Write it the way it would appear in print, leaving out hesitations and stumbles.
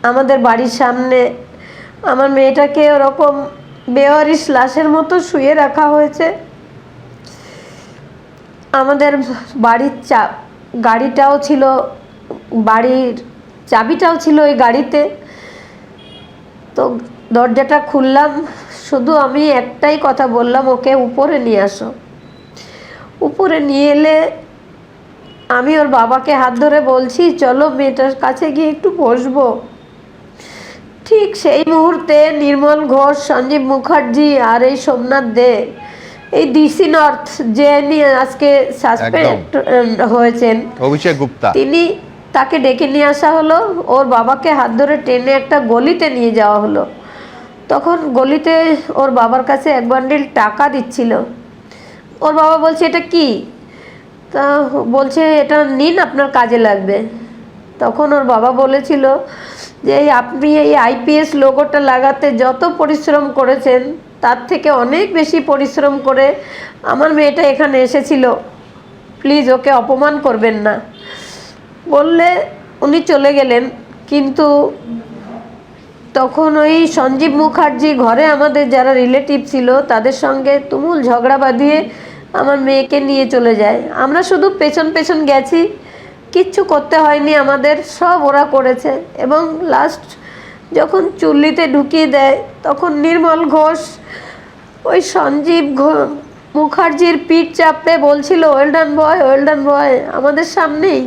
আমাদের বাড়ির সামনে আমার মেয়েটাকে ওরকম বেওয়ারিশ লাশের মতো শুয়ে রাখা হয়েছে। আমাদের বাড়ির গাড়িটাও ছিল, বাড়ির চাবিটাও ছিল ওই গাড়িতে। তো দরজাটা খুললাম, শুধু আমি একটাই কথা বললাম, ওকে উপরে নিয়ে আসো। উপরে নিয়ে এলে আমি ওর বাবাকে হাত ধরে বলছি, চলো মেয়েটার কাছে গিয়ে একটু বসবো। ঠিক সেই মুহূর্তে নির্মল ঘোষ, সঞ্জীব মুখার্জি আর এই সোমনাথ দে, এই ডিসি নর্থ যে নিয়ে আজকে সাসপেন্ড হয়েছেন অভিষেক গুপ্তা, তাকে ডেকে নিয়ে আসা হলো। ওর বাবাকে হাত ধরে টেনে একটা গলিতে নিয়ে যাওয়া হলো। তখন গলিতে ওর বাবার কাছে এক বান্ডিল টাকা দিচ্ছিল। ওর বাবা বলছে, এটা কি? তা বলছে, এটা নিন, আপনার কাজে লাগবে। তখন ওর বাবা বলেছিল যে আপনি এই আইপিএস লোগোটা লাগাতে যত পরিশ্রম করেছেন তার থেকে অনেক বেশি পরিশ্রম করে আমার মেয়েটা এখানে এসেছিল, প্লিজ ওকে অপমান করবেন না বললে উনি চলে গেলেন। কিন্তু তখন ওই সঞ্জীব মুখার্জি ঘরে আমাদের যারা রিলেটিভ ছিল তাদের সঙ্গে তুমুল ঝগড়া বাঁধিয়ে আমার মেয়েকে নিয়ে চলে যায়। আমরা শুধু পেছন পেছন গেছি, কিচ্ছু করতে হয়নি আমাদের, সব ওরা করেছে। এবং লাস্ট যখন চুল্লিতে ঢুকিয়ে দেয় তখন নির্মল ঘোষ ওই সঞ্জীব মুখার্জির পিঠ চাপড়ে বলছিল, ওয়েল ডান বয়, ওয়েল ডান বয়, আমাদের সামনেই।